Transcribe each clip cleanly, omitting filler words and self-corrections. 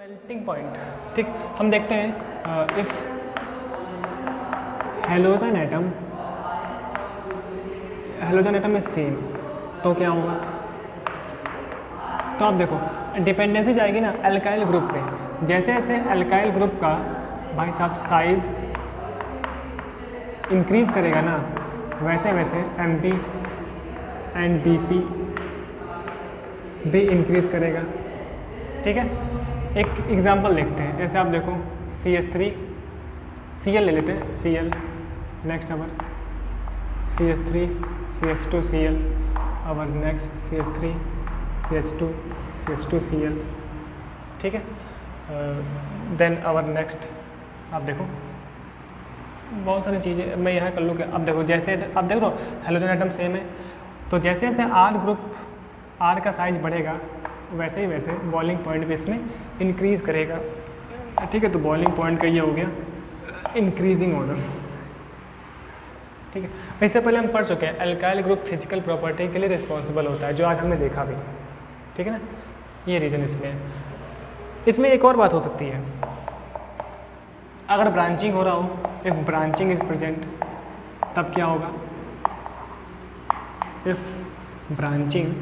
Melting point. ठीक, हम देखते हैं if halogen atom is same तो क्या होगा। तो आप देखो डिपेंडेंसी जाएगी ना अल्काइल ग्रुप पे। जैसे जैसे अल्काइल ग्रुप का भाई साहब साइज इंक्रीज करेगा ना, वैसे वैसे MP एंड BP भी इंक्रीज करेगा। ठीक है, एक एग्जांपल देखते हैं। जैसे आप देखो CH3 Cl ले लेते हैं, Cl next our CH3 CH2 Cl our next CH3 CH2 CH2 Cl। ठीक है, देन अवर नेक्स्ट आप देखो बहुत सारी चीज़ें मैं यहाँ कर लूँ कि अब देखो जैसे जैसे आप देख रहे हो हेलोजन एटम सेम है, तो जैसे जैसे R का साइज बढ़ेगा वैसे ही वैसे बॉइलिंग पॉइंट भी इसमें इंक्रीज़ करेगा। ठीक है, तो बॉइलिंग पॉइंट का ये हो गया इंक्रीजिंग ऑर्डर। ठीक है, इससे पहले हम पढ़ चुके हैं अल्काइल ग्रुप फिजिकल प्रॉपर्टी के लिए रिस्पॉन्सिबल होता है, जो आज हमने देखा भी। ठीक है ना, ये रीज़न इसमें है। इसमें एक और बात हो सकती है, अगर ब्रांचिंग हो रहा हो, इफ ब्रांचिंग इज प्रेजेंट, तब क्या होगा। इफ ब्रांचिंग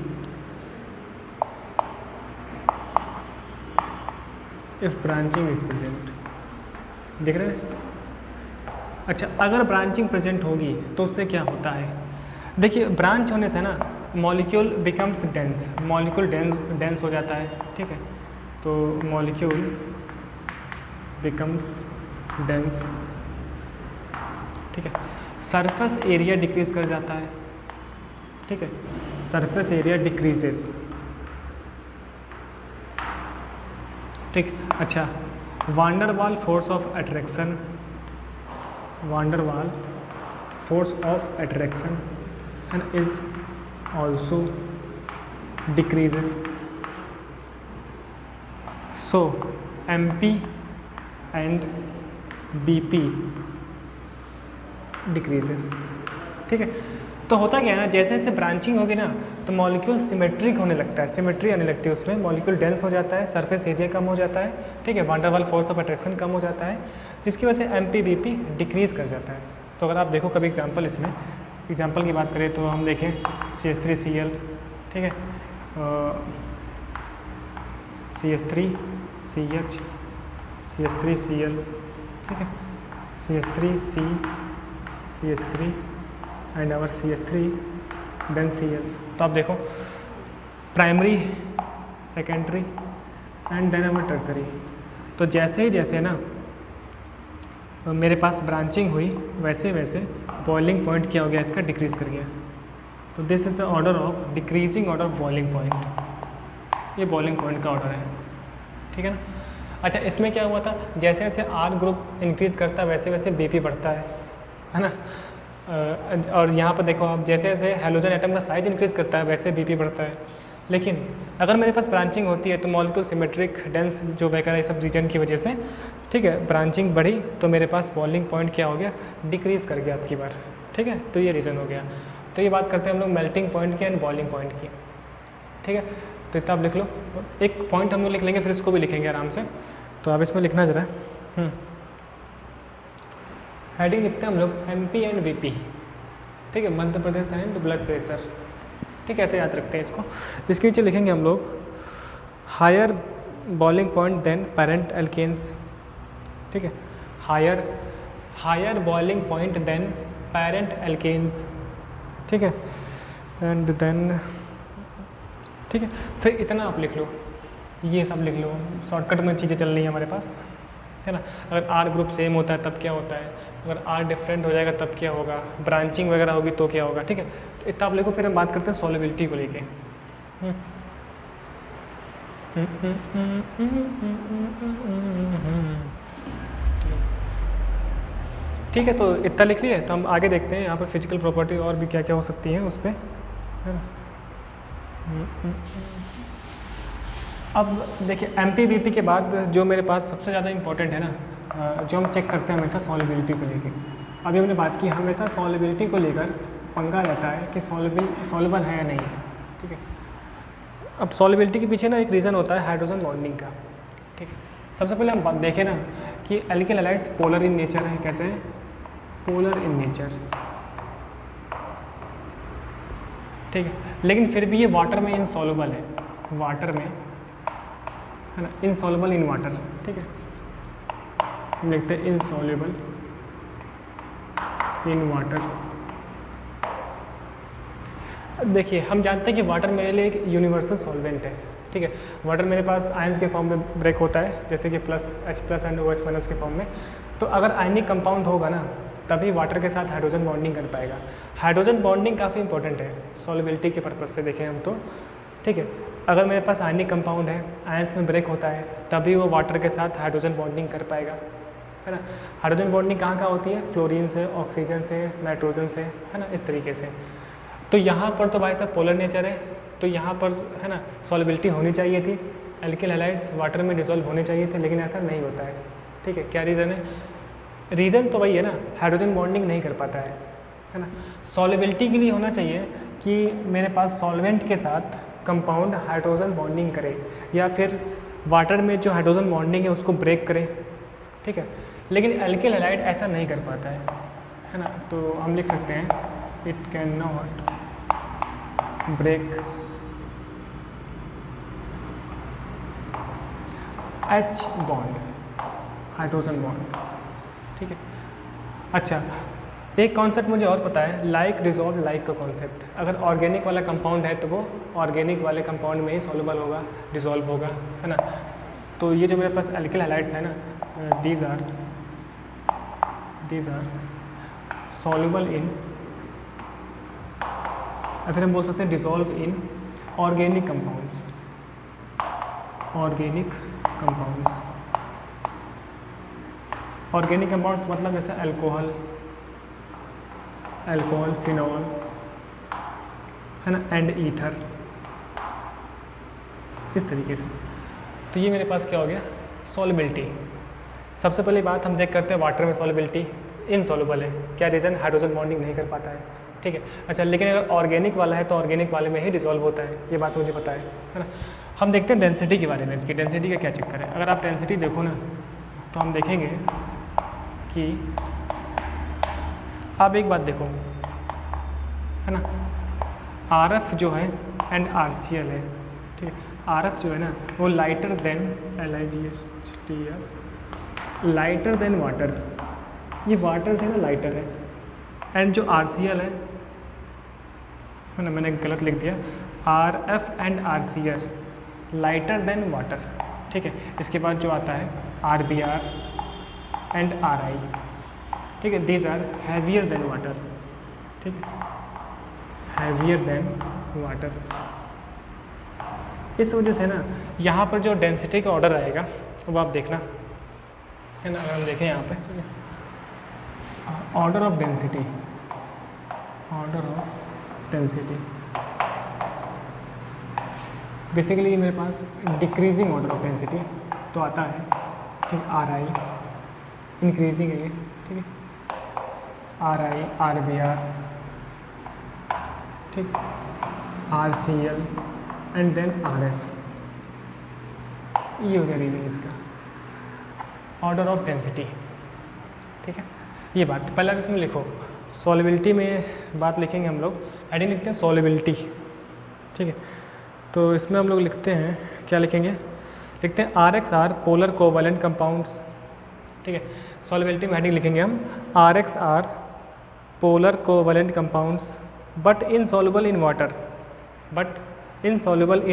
इज प्रेजेंट, देख रहे हैं। अच्छा, अगर ब्रांचिंग प्रेजेंट होगी तो उससे क्या होता है। देखिए ब्रांच होने से ना molecule becomes dense, molecule dense हो जाता है। ठीक है, तो मॉलिक्यूल बिकम्स डेंस। ठीक है, सरफेस एरिया डिक्रीज कर जाता है। ठीक है, सरफेस एरिया डिक्रीजेस। ठीक, अच्छा, van der Waal force of attraction and is also decreases. So MP and BP decreases. ठीक है, तो होता क्या है ना, जैसे जैसे ब्रांचिंग होगी ना तो मॉलिक्यूल सिमेट्रिक होने लगता है, सिमेट्री आने लगती है उसमें, मॉलिक्यूल डेंस हो जाता है, सरफेस एरिया कम हो जाता है। ठीक है, वांडरवाल फोर्स ऑफ अट्रैक्शन कम हो जाता है, जिसकी वजह से MP BP डिक्रीज कर जाता है। तो अगर आप देखो कभी एग्जांपल की बात करें तो हम देखें CH3 Cl। ठीक है, CH3 CH CH3 Cl। ठीक है, CH3 C CH3 and our CH3 then Cl। तो आप देखो primary, secondary and then our tertiary. तो जैसे ही जैसे ना मेरे पास ब्रांचिंग हुई वैसे वैसे बॉइलिंग पॉइंट क्या हो गया, इसका डिक्रीज कर गया। तो this is the order of decreasing order boiling point. ये बॉइलिंग पॉइंट का ऑर्डर है। ठीक है ना। अच्छा, इसमें क्या हुआ था, जैसे जैसे R ग्रुप इंक्रीज करता है वैसे वैसे BP बढ़ता है ना। और यहाँ पर देखो आप, जैसे जैसे हेलोजन एटम का साइज इंक्रीज करता है वैसे BP बढ़ता है। लेकिन अगर मेरे पास ब्रांचिंग होती है तो मॉलिक्यूल सिमेट्रिक डेंस जो वगैरह ये सब रीजन की वजह से, ठीक है, ब्रांचिंग बढ़ी तो मेरे पास बॉइलिंग पॉइंट क्या हो गया, डिक्रीज़ कर गया आपकी बार। ठीक है, तो ये रीज़न हो गया। तो ये बात करते हैं हम लोग मेल्टिंग पॉइंट की एंड बॉइलिंग पॉइंट की। ठीक है, तो इतना आप लिख लो। एक पॉइंट हम लोग लिख लेंगे, फिर इसको भी लिखेंगे आराम से। तो आप इसमें लिखना जरा, हेडिंग लिखते हैं हम लोग MP एंड BP। ठीक है, Madhya Pradesh and blood pressure. ठीक है, ऐसे याद रखते हैं इसको। इसके नीचे लिखेंगे हम लोग higher boiling point than parent alkanes. ठीक है, higher boiling point than parent alkanes. ठीक है, एंड देन, ठीक है, फिर इतना आप लिख लो, ये सब लिख लो। शॉर्टकट में चीज़ें चल रही हैं हमारे पास, है ना। अगर R ग्रुप सेम होता है तब क्या होता है, अगर R डिफरेंट हो जाएगा तब क्या होगा, ब्रांचिंग वगैरह होगी तो क्या होगा। ठीक है, तो इतना आप लिखो। फिर हम बात करते हैं सॉल्युबिलिटी को लेके। ठीक है, तो इतना लिख लिए। तो हम आगे देखते हैं यहाँ पर फिजिकल प्रॉपर्टी और भी क्या क्या हो सकती है उस पर, है ना। अब देखिए MP BP के बाद जो मेरे पास सबसे ज़्यादा इंपॉर्टेंट है ना, जो हम चेक करते हैं हमेशा सॉल्युबिलिटी को लेके। अभी हमने बात की, हमेशा सॉल्युबिलिटी को लेकर पंगा रहता है कि सॉल्युबल है या नहीं है। ठीक है, अब सॉल्युबिलिटी के पीछे ना एक रीज़न होता है हाइड्रोजन बॉन्डिंग का। ठीक है, सबसे पहले हम बात देखें ना कि alkyl halides polar in nature है। कैसे हैं? पोलर इन नेचर, ठीक है, लेकिन फिर भी ये वाटर में इनसॉल्युबल है, वाटर में है ना, इनसॉल्युबल इन वाटर। ठीक है, हम लिखते हैं इनसॉल्युबल इन वाटर। देखिए हम जानते हैं कि वाटर मेरे लिए एक यूनिवर्सल सॉल्वेंट है। ठीक है, वाटर मेरे पास आयंस के फॉर्म में ब्रेक होता है, जैसे कि H+ एंड OH- के फॉर्म में। तो अगर आयनिक कंपाउंड होगा ना तभी वाटर के साथ हाइड्रोजन बॉन्डिंग कर पाएगा। हाइड्रोजन बॉन्डिंग काफ़ी इंपॉर्टेंट है सॉल्युबिलिटी के पर्पज़ से देखें हम तो। ठीक है, अगर मेरे पास आयनिक कंपाउंड है, आयंस में ब्रेक होता है, तभी वो वाटर के साथ हाइड्रोजन बॉन्डिंग कर पाएगा, है ना। हाइड्रोजन बॉन्डिंग कहाँ कहाँ होती है? फ्लोरीन से, ऑक्सीजन से, नाइट्रोजन से, है ना, इस तरीके से। तो यहाँ पर तो भाई साहब पोलर नेचर है, तो यहाँ पर है ना सॉल्युबिलिटी होनी चाहिए थी, एल्किल हैलाइड्स वाटर में डिसॉल्व होने चाहिए थे, लेकिन ऐसा नहीं होता है। ठीक है, क्या रीज़न है? रीज़न तो वही है ना, हाइड्रोजन बॉन्डिंग नहीं कर पाता है ना। सॉल्युबिलिटी के लिए होना चाहिए कि मेरे पास सॉल्वेंट के साथ कंपाउंड हाइड्रोजन बॉन्डिंग करे, या फिर वाटर में जो हाइड्रोजन बॉन्डिंग है उसको ब्रेक करे। ठीक है, लेकिन एल्किल हैलाइड ऐसा नहीं कर पाता है ना। तो हम लिख सकते हैं it can not break H bond, hydrogen bond. ठीक है, अच्छा एक कॉन्सेप्ट मुझे और पता है, लाइक डिसॉल्व लाइक का कॉन्सेप्ट। अगर ऑर्गेनिक वाला कंपाउंड है तो वो ऑर्गेनिक वाले कंपाउंड में ही सॉल्युबल होगा, डिसॉल्व होगा, है ना। तो ये जो मेरे पास एल्किल हैलाइड्स है ना, दीज आर सॉल्युबल इन, या फिर हम बोल सकते हैं dissolve in organic compounds, organic compounds मतलब जैसे अल्कोहल, फिनॉल, है ना, एंड ईथर, इस तरीके से। तो ये मेरे पास क्या हो गया? सॉल्युबिलिटी। सबसे पहली बात हम देख करते हैं वाटर में सॉल्युबिलिटी इनसॉल्युबल है। क्या रीज़न? हाइड्रोजन बॉन्डिंग नहीं कर पाता है। ठीक है, अच्छा लेकिन अगर ऑर्गेनिक वाला है तो ऑर्गेनिक वाले में ही डिसॉल्व होता है, ये बात मुझे पता है ना। हम देखते हैं डेंसिटी के बारे में, इसकी डेंसिटी का क्या चक्कर है। अगर आप डेंसिटी देखो ना तो हम देखेंगे कि आप एक बात देखो, है ना, RF जो है एंड RCl है। ठीक है, RF जो है ना वो lighter than LiGHTR, lighter than water, ये वाटर से ना लाइटर है। एंड जो RCl है ना, मैंने गलत लिख दिया, RF and RCl lighter than water. ठीक है, इसके बाद जो आता है RBr एंड RI। ठीक है, these are heavier than water. ठीक है, हैवियर देन वाटर। इस वजह से ना यहाँ पर जो डेंसिटी का ऑर्डर आएगा वो आप देखना, है ना। अगर हम देखें यहाँ पे ऑर्डर ऑफ डेंसिटी, बेसिकली मेरे पास डिक्रीजिंग ऑर्डर ऑफ डेंसिटी तो आता है। ठीक, RI इंक्रीजिंग है ये। ठीक है, RI, RBr, ठीक, RCl एंड देन RF। ये हो गया रीडिंग इसका, ऑर्डर ऑफ डेंसिटी। ठीक है, ये बात पहले इसमें लिखो। सॉल्युबिलिटी में बात लिखेंगे हम लोग, हेडिंग लिखते हैं सॉल्युबिलिटी। ठीक है, तो इसमें हम लोग लिखते हैं, क्या लिखेंगे? लिखते हैं RXR पोलर कोवैलेंट कंपाउंड्स। ठीक है, सॉल्युबिलिटी में हेडिंग लिखेंगे हम RXR polar covalent compounds but insoluble in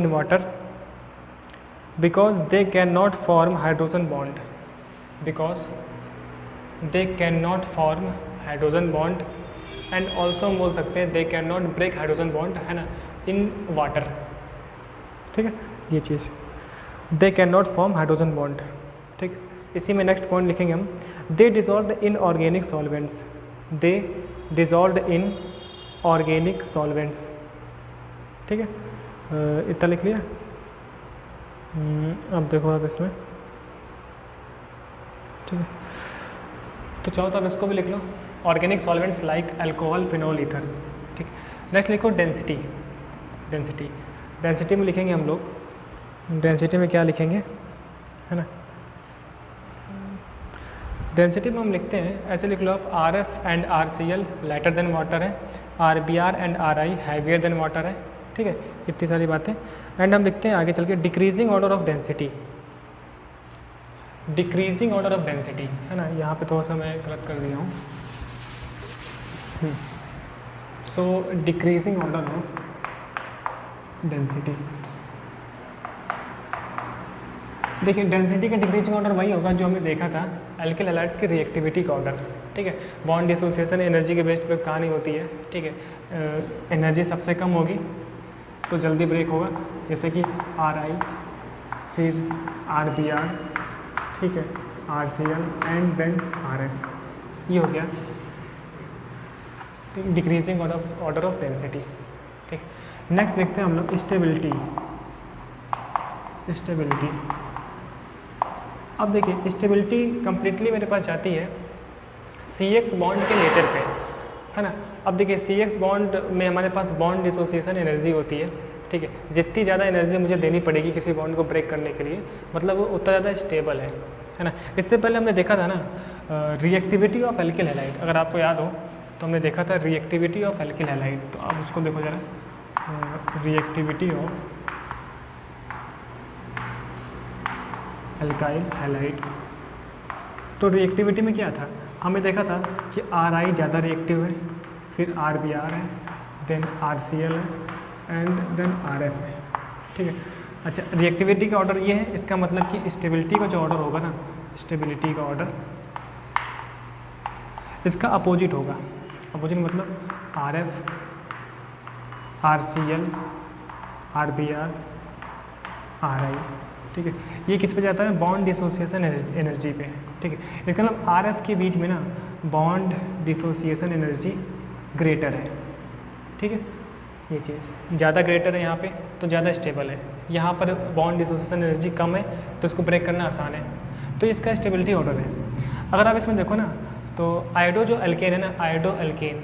water, because they can not form hydrogen bond, and also हम बोल सकते हैं they can not break hydrogen bond, है ना, इन वाटर। ठीक है, ये चीज़ they can not form hydrogen bond. ठीक, इसी में नेक्स्ट पॉइंट लिखेंगे हम, they dissolve in organic solvents, ठीक है, इतना लिख लिया। अब देखो आप इसमें, ठीक है, तो चाहो तो आप इसको भी लिख लो, organic solvents like alcohol, phenol, ether. ठीक, नेक्स्ट लिखो डेंसिटी में लिखेंगे हम लोग, डेंसिटी में क्या लिखेंगे, है ना, डेंसिटी में हम लिखते हैं, ऐसे लिख लो आप, RF and RCl lighter than water है, RBr and RI heavier than water है, ठीक है, इतनी सारी बातें। एंड हम लिखते हैं आगे चल के decreasing order of density, decreasing order of density, है ना, यहाँ पे थोड़ा सा मैं गलत कर दिया हूँ। सो डिक्रीजिंग ऑर्डर ऑफ डेंसिटी, देखिए डेंसिटी का डिक्रीजिंग ऑर्डर वही होगा जो हमने देखा था एल्किल हैलाइड्स की रिएक्टिविटी का ऑर्डर, ठीक है। बॉन्ड डिसोसिएशन एनर्जी के बेस्ड पे कहानी होती है, ठीक है। एनर्जी सबसे कम होगी तो जल्दी ब्रेक होगा, जैसे कि RI, फिर RBr, ठीक है, RCl एंड देन RF, ये हो गया डिक्रीजिंग ऑर्डर ऑफ डेंसिटी, ठीक। नेक्स्ट देखते हैं हम लोग स्टेबिलिटी, स्टेबिलिटी। अब देखिए स्टेबिलिटी कंप्लीटली मेरे पास जाती है CX बॉन्ड के नेचर पे, है ना। अब देखिए CX बॉन्ड में हमारे पास बॉन्ड डिसोसिएशन एनर्जी होती है, ठीक है। जितनी ज़्यादा एनर्जी मुझे देनी पड़ेगी किसी बॉन्ड को ब्रेक करने के लिए, मतलब वो उतना ज़्यादा स्टेबल है ना। इससे पहले हमने देखा था ना रिएक्टिविटी ऑफ एल्किल हैलाइड, अगर आपको याद हो तो हमने देखा था रिएक्टिविटी ऑफ एल्किल हैलाइड, तो आप उसको देखो जरा, रिएक्टिविटी ऑफ एल्काइल हैलाइड। तो रिएक्टिविटी में क्या था, हमें देखा था कि RI ज़्यादा रिएक्टिव है, फिर RBr है, देन RCl है एंड देन RF है, ठीक है। अच्छा, रिएक्टिविटी का ऑर्डर ये है, इसका मतलब कि स्टेबिलिटी का जो ऑर्डर होगा ना, स्टेबिलिटी का ऑर्डर इसका अपोजिट होगा। अपोजिट मतलब RF, RCl, RBr, RI, ठीक है। ये किस पे जाता है, बॉन्ड डिसोसिएशन एनर्जी पे, ठीक है। इसका मतलब RF के बीच में ना बॉन्ड डिसोसिएशन एनर्जी ग्रेटर है, ठीक है। ये चीज़ ज़्यादा ग्रेटर है यहाँ पे तो ज़्यादा स्टेबल है, यहाँ पर बॉन्ड डिसोसिएशन एनर्जी कम है तो इसको ब्रेक करना आसान है, तो इसका स्टेबिलिटी ऑर्डर है। अगर आप इसमें देखो ना तो आयोडो जो एल्केन है ना, आयोडो एल्केन,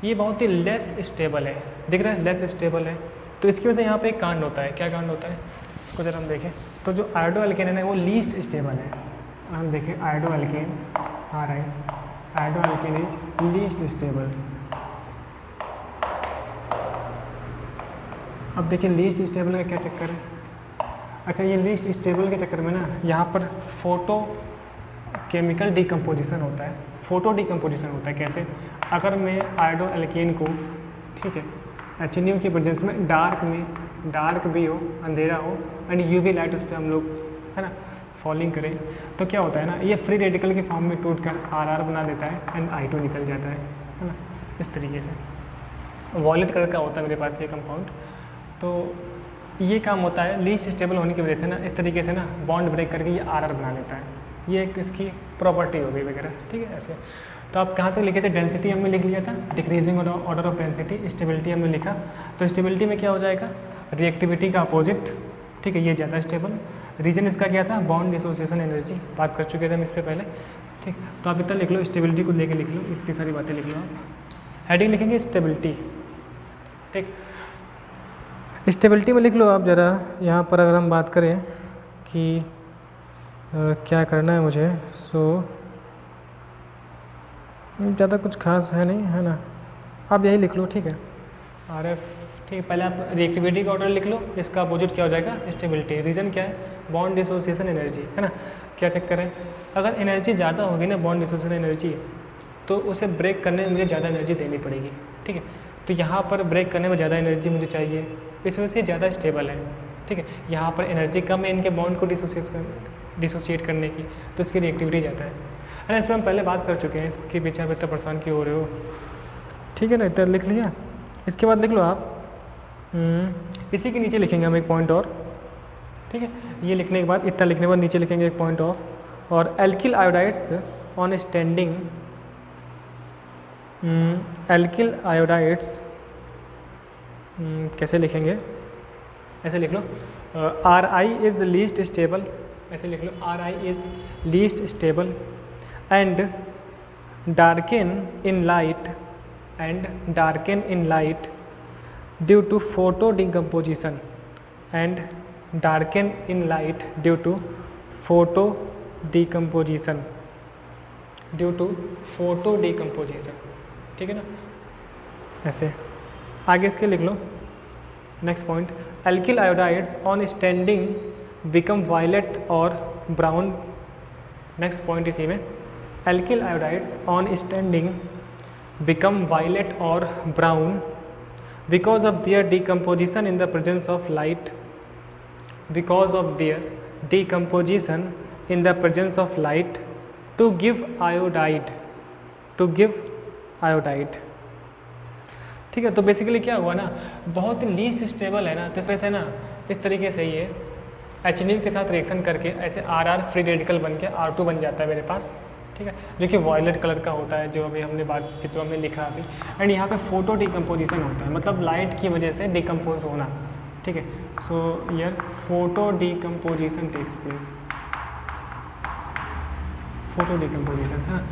ये बहुत ही लेस स्टेबल है, दिख रहा है, लेस स्टेबल है। तो इसकी वजह से यहाँ पे एक कांड होता है, क्या कांड होता है इसको जरा हम देखें। तो जो आयोडो एल्केन है ना वो लीस्ट स्टेबल है, हम देखें iodo alkane, RI, iodo alkane is least stable. अब देखिए लीस्ट स्टेबल का क्या चक्कर है। अच्छा, ये लीस्ट स्टेबल के चक्कर में ना यहाँ पर फोटो केमिकल डिकम्पोजिशन होता है, फोटो डिकम्पोजिशन होता है। कैसे, अगर मैं आयोडो एल्केन को, ठीक है, HNO की प्रेजेंस में डार्क भी हो, अंधेरा हो एंड UV लाइट उस पर हम लोग, है ना, फॉलिंग करें, तो क्या होता है ना, ये फ्री रेडिकल के फॉर्म में टूट कर RR बना देता है एंड I2 निकल जाता है ना, इस तरीके से। वॉलेट कलर का होता है मेरे पास ये कंपाउंड, तो ये काम होता है लीस्ट स्टेबल होने की वजह से ना, इस तरीके से ना बॉन्ड ब्रेक करके ये RR बना लेता है, ये एक इसकी प्रॉपर्टी हो गई वगैरह, ठीक है। ऐसे तो आप कहाँ तक लिखे थे, डेंसिटी हमने लिख लिया था, decreasing order of density, stability हमने लिखा। तो स्टेबिलिटी में क्या हो जाएगा, रिएक्टिविटी का अपोजिट, ठीक है, ये ज़्यादा स्टेबल। रीजन इसका क्या था, बॉन्ड डिसोसिएशन एनर्जी, बात कर चुके थे हम इस पर पहले, ठीक। तो आप इतना लिख लो, स्टेबिलिटी को लेके लिख लो, इतनी सारी बातें लिख लो आप। हेडिंग लिखेंगे स्टेबिलिटी, ठीक। स्टेबिलिटी में लिख लो आप ज़रा, यहाँ पर अगर हम बात करें कि क्या करना है मुझे, सो ज़्यादा कुछ खास है नहीं, है ना, आप यही लिख लो, ठीक है, RF, ठीक है। पहले आप रिएक्टिविटी का ऑर्डर लिख लो, इसका अपोजिट क्या हो जाएगा, स्टेबिलिटी। रीज़न क्या है, बॉन्ड डिसोसिएशन एनर्जी, है ना। क्या चक्कर है, अगर एनर्जी ज़्यादा होगी ना, बॉन्ड डिसोसिएशन एनर्जी, तो उसे ब्रेक करने में मुझे ज़्यादा एनर्जी देनी पड़ेगी, ठीक है। तो यहाँ पर ब्रेक करने में ज़्यादा एनर्जी मुझे चाहिए, इस वजह से ज़्यादा स्टेबल है, ठीक है। यहाँ पर एनर्जी कम है इनके बॉन्ड को डिसोसिएट करने की, तो इसकी रिएक्टिविटी ज़्यादा है ना। इसमें हम पहले बात कर चुके हैं, इसके पीछे आप इतना परेशान क्यों हो रहे हो, ठीक है ना, इतना लिख लिया। इसके बाद लिख लो आप, इसी के नीचे लिखेंगे हम एक पॉइंट और, ठीक है। ये लिखने के बाद, इतना लिखने के बाद नीचे लिखेंगे एक पॉइंट ऑफ, और alkyl iodides on standing, alkyl iodides कैसे लिखेंगे, ऐसे लिख लो, RI इज़ लीस्ट स्टेबल, ऐसे लिख लो, RI is least stable and darken in light due to photo decomposition, and darken in light due to photo decomposition, due to photo decomposition, ठीक है ना। ऐसे आगे इसके लिख लो। Next point, alkyl iodides on standing become violet और brown. Next point इसी में, alkyl iodides on standing become violet और brown because of their decomposition in the presence of light, because of their decomposition in the presence of light to give iodide, to give iodide, ठीक है। तो basically क्या हुआ ना, बहुत least stable है ना, तो इस वजह से ना इस तरीके से ये HNO के साथ रिएक्शन करके ऐसे RR फ्री रेडिकल बन के R2 बन जाता है मेरे पास, ठीक है, जो कि वॉयलेट कलर का होता है, जो अभी हमने बातचीत जो हमने लिखा अभी। एंड यहाँ पे फोटो डिकम्पोजिशन होता है, मतलब लाइट की वजह से डिकम्पोज होना, ठीक है। So yeah photo decomposition takes place, photo decomposition, हाँ।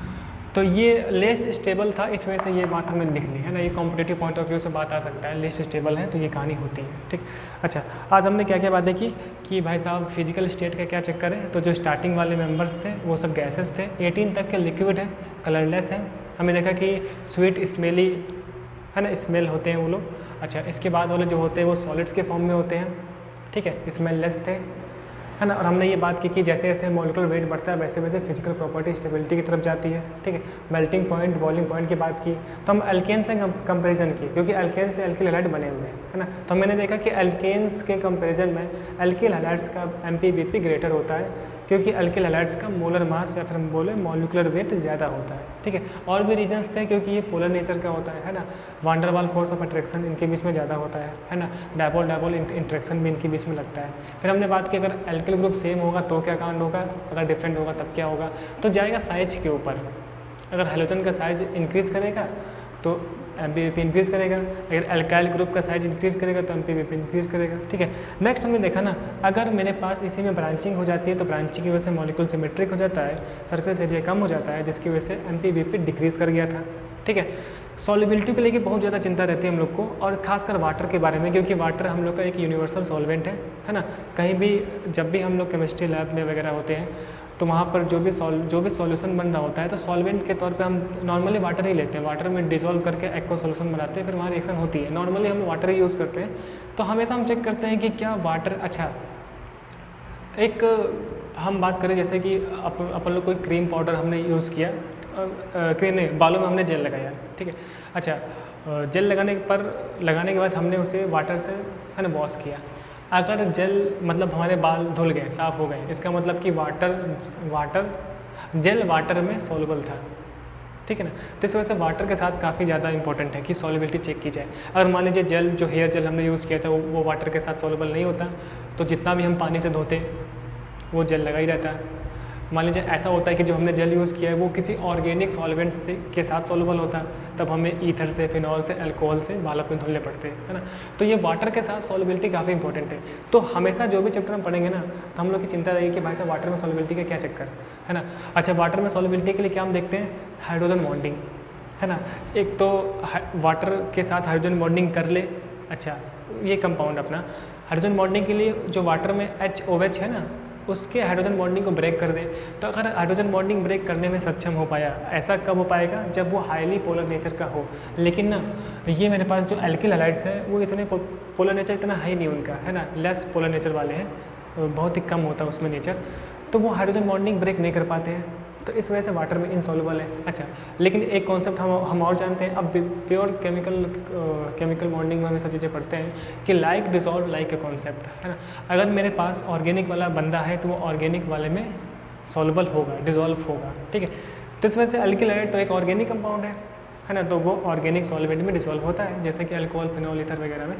तो ये लेस स्टेबल था, इस वजह से ये बात हमने लिख ली है ना, ये कॉम्पिटेटिव पॉइंट ऑफ व्यू से बात आ सकता है, लेस स्टेबल है तो ये कहानी होती है, ठीक। अच्छा, आज हमने क्या क्या बातें की कि भाई साहब फिजिकल स्टेट का क्या चक्कर है। तो जो स्टार्टिंग वाले मेंबर्स थे वो सब गैसेस थे, 18 तक के लिक्विड है, कलरलेस है। हमने देखा कि स्वीट स्मेली है ना, स्मेल होते हैं वो लोग। अच्छा, इसके बाद वाले जो होते हैं वो सॉलिड्स के फॉर्म में होते हैं, ठीक है, स्मेललेस थे, है ना। और हमने ये बात की कि जैसे जैसे मॉलिक्यूलर वेट बढ़ता है वैसे वैसे फिजिकल प्रॉपर्टी स्टेबिलिटी की तरफ जाती है, ठीक है। मेल्टिंग पॉइंट, बॉइलिंग पॉइंट की बात की, तो हम एल्केन से कंपैरिजन की, क्योंकि एल्केन से एल्किल हैलाइड बने हुए हैं, है ना। तो मैंने देखा कि एल्केन्स के कंपैरिजन में एल्किल हैलाइड्स का MPBP ग्रेटर होता है, क्योंकि एल्किल हैलाइड्स का मोलर मास या फिर हम बोले मॉलिक्यूलर वेट ज़्यादा होता है, ठीक है। और भी रीजंस थे, क्योंकि ये पोलर नेचर का होता है ना। वांडर वाल फोर्स ऑफ अट्रैक्शन इनके बीच में ज़्यादा होता है ना। डायपोल डायपोल इंट्रैक्शन भी इनके बीच में लगता है। फिर हमने बात की अगर एल्किल ग्रुप सेम होगा तो क्या कांड होगा, अगर डिफरेंट होगा तब क्या होगा। तो जाएगा साइज के ऊपर, अगर हैलोजन का साइज इंक्रीज़ करेगा तो MPBP इंक्रीज़ करेगा, अगर एल्काइल ग्रुप का साइज इंक्रीज़ करेगा तो MPBP इंक्रीज़ करेगा, ठीक है। नेक्स्ट हमने देखा ना, अगर मेरे पास इसी में ब्रांचिंग हो जाती है तो ब्रांचिंग की वजह से मॉलिक्यूल सिमेट्रिक हो जाता है, सरफेस एरिया कम हो जाता है, जिसकी वजह से MPBP डिक्रीज़ कर गया था, ठीक है। सॉल्युबिलिटी को लेके बहुत ज़्यादा चिंता रहती है हम लोग को, और खासकर वाटर के बारे में, क्योंकि वाटर हम लोग का एक यूनिवर्सल सॉल्वेंट है ना। कहीं भी जब भी हम लोग केमिस्ट्री लैब में वगैरह होते हैं तो वहाँ पर जो भी सॉल्यूशन बन रहा होता है तो सॉल्वेंट के तौर पे हम नॉर्मली वाटर ही लेते हैं, वाटर में डिसॉल्व करके एक्वा सॉल्यूशन बनाते हैं, फिर वहाँ रिएक्शन होती है। नॉर्मली हम वाटर ही यूज़ करते हैं, तो हमेशा हम चेक करते हैं कि क्या वाटर, अच्छा एक हम बात करें जैसे कि अपन लोग कोई क्रीम पाउडर हमने यूज़ किया, क्रीम नहीं, बालों में हमने जेल लगाया, ठीक है। अच्छा, जेल लगाने के बाद हमने उसे वाटर से है ना वॉश किया। अगर जेल मतलब हमारे बाल धुल गए, साफ़ हो गए, इसका मतलब कि जेल वाटर में सॉल्युबल था, ठीक है ना। तो इस वजह से वाटर के साथ काफ़ी ज़्यादा इंपॉर्टेंट है कि सॉल्युबिलिटी चेक की जाए। अगर मान लीजिए जेल जो हेयर जेल हमने यूज़ किया था वो वाटर के साथ सॉल्युबल नहीं होता, तो जितना भी हम पानी से धोते वो जेल लगा ही रहता है। मान लीजिए ऐसा होता है कि जो हमने जेल यूज़ किया है वो किसी ऑर्गेनिक सॉल्वेंट से के साथ सॉल्युबल होता है, तब हमें ईथर से, फिनॉल से, अल्कोहल से बाल अपने धुलने पड़ते हैं, है ना। तो ये वाटर के साथ सॉल्युबिलिटी काफ़ी इंपॉर्टेंट है। तो हमेशा जो भी चैप्टर हम पढ़ेंगे ना, तो हम लोग की चिंता रहेगी कि भाई साहब वाटर में सॉल्युबिलिटी का क्या चक्कर है ना। अच्छा, वाटर में सॉल्युबिलिटी के लिए क्या हम देखते हैं, हाइड्रोजन बॉन्डिंग, है ना। एक तो वाटर के साथ हाइड्रोजन बॉन्डिंग कर ले, अच्छा ये कंपाउंड अपना हाइड्रोजन बॉन्डिंग के लिए जो वाटर में HOH है ना, उसके हाइड्रोजन बॉन्डिंग को ब्रेक कर दे। तो अगर हाइड्रोजन बॉन्डिंग ब्रेक करने में सक्षम हो पाया, ऐसा कब हो पाएगा, जब वो हाईली पोलर नेचर का हो। लेकिन ना ये मेरे पास जो एल्किल हैलाइड्स हैं वो इतने पोलर नेचर इतना हाई नहीं उनका, है ना, लेस पोलर नेचर वाले हैं, बहुत ही कम होता है उसमें नेचर, तो वो हाइड्रोजन बॉन्डिंग ब्रेक नहीं कर पाते हैं, तो इस वजह से वाटर में इनसॉल्युबल है। अच्छा, लेकिन एक कॉन्सेप्ट हम और जानते हैं, अब प्योर केमिकल बॉन्डिंग में हम सब चीज़ें पढ़ते हैं कि लाइक डिसॉल्व लाइक का कॉन्सेप्ट, है ना। अगर मेरे पास ऑर्गेनिक वाला बंदा है तो वो ऑर्गेनिक वाले में सॉल्युबल होगा, डिसॉल्व होगा, ठीक है। तो इस वजह से एल्किल हैलाइड तो एक ऑर्गेनिक कंपाउंड है ना, तो वो ऑर्गेनिक सॉल्वेंट में डिसॉल्व होता है, जैसे कि अल्कोहल, फिनॉल, ईथर वगैरह में,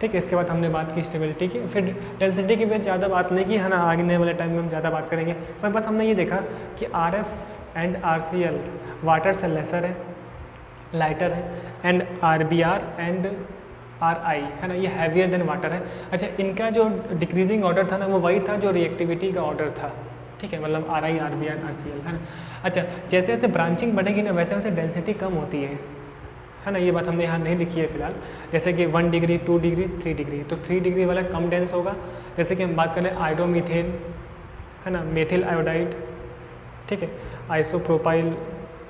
ठीक है। इसके बाद हमने बात की स्टेबिलिटी की, फिर डेंसिटी की भी ज़्यादा बात नहीं की, है ना, आगे वाले टाइम में हम ज़्यादा बात करेंगे। पर बस हमने ये देखा कि RF एंड RCl वाटर से लेसर है, लाइटर है, एंड RBr एंड RI है ना, ये हैवियर देन वाटर है। अच्छा, इनका जो डिक्रीजिंग ऑर्डर था ना वो वही था जो रिएक्टिविटी का ऑर्डर था, ठीक है, मतलब RI, RBr, RCl, है ना। अच्छा, जैसे जैसे ब्रांचिंग बढ़ेगी ना वैसे वैसे डेंसिटी कम होती है ना। ये बात हमने यहाँ नहीं लिखी है फिलहाल, जैसे कि 1 डिग्री, 2 डिग्री, 3 डिग्री, तो 3 डिग्री वाला कम डेंस होगा। जैसे कि हम बात करें आयोडोमीथेन, है ना, मेथिल आयोडाइड, ठीक है, आइसोप्रोपाइल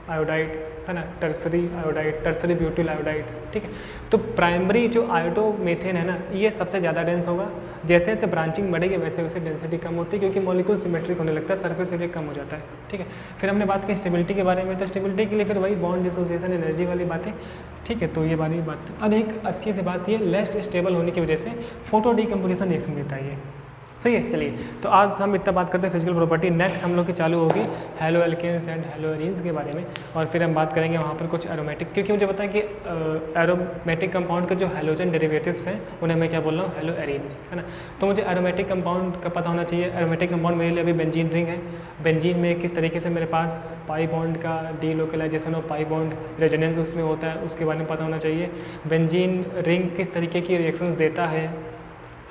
आयोडाइड है ना, tertiary iodide, tertiary butyl iodide, ठीक है। तो प्राइमरी जो आयोडोमेथेन है ना, ये सबसे ज़्यादा डेंस होगा। जैसे जैसे ब्रांचिंग बढ़ेगी वैसे वैसे डेंसिटी कम होती है, क्योंकि मॉलिक्यूल सिमेट्रिक होने लगता है, सरफेस एरिया कम हो जाता है, ठीक है। फिर हमने बात की स्टेबिलिटी के बारे में, तो स्टेबिलिटी के लिए फिर वही बॉन्ड डिसोसिएशन, एनर्जी वाली बातें, ठीक है। तो ये वाली बात। अब एक अच्छी सी बात ये, लेस स्टेबल होने की वजह से फोटो डिकम्पोजिशन रिएक्शन देता है ये, सही है। चलिए, तो आज हम इतना बात करते हैं फिजिकल प्रॉपर्टी। नेक्स्ट हम लोग की चालू होगी halo alkanes and halo arenes के बारे में, और फिर हम बात करेंगे वहाँ पर कुछ एरोमेटिक, क्योंकि मुझे पता है कि एरोमेटिक कंपाउंड के जो हेलोजन डेरिवेटिव्स हैं उन्हें मैं क्या बोल रहा हूँ, हेलो एरीन्स, है ना। तो मुझे एरोमेटिक कंपाउंड का पता होना चाहिए। एरोमेटिक कंपाउंड मेरे लिए अभी बेंजीन रिंग है। बेंजीन में किस तरीके से मेरे पास पाई बॉन्ड का डीलोकलाइजेशन और पाई बॉन्ड रेजोनेंस उसमें होता है, उसके बारे में पता होना चाहिए। बेंजीन रिंग किस तरीके की रिएक्शंस देता है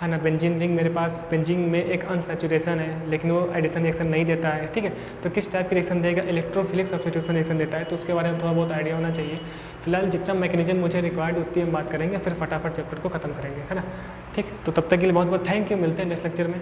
ना। बेंजीन रिंग मेरे पास, बेंजीन में एक अनसैचुरेशन है लेकिन वो एडिशन रिएक्शन नहीं देता है, ठीक है। तो किस टाइप की रिएक्शन देगा, इलेक्ट्रोफिलिक सब्स्टिट्यूशन रिएक्शन देता है, तो उसके बारे में थोड़ा बहुत आइडिया होना चाहिए। फिलहाल जितना मैकेनिज्म मुझे रिक्वायर्ड उतनी हम बात करेंगे, फिर फटाफट चैप्टर को खत्म करेंगे, है ना। ठीक, तो तब तक के लिए बहुत बहुत थैंक यू, मिलते हैं नेक्स्ट लेक्चर में।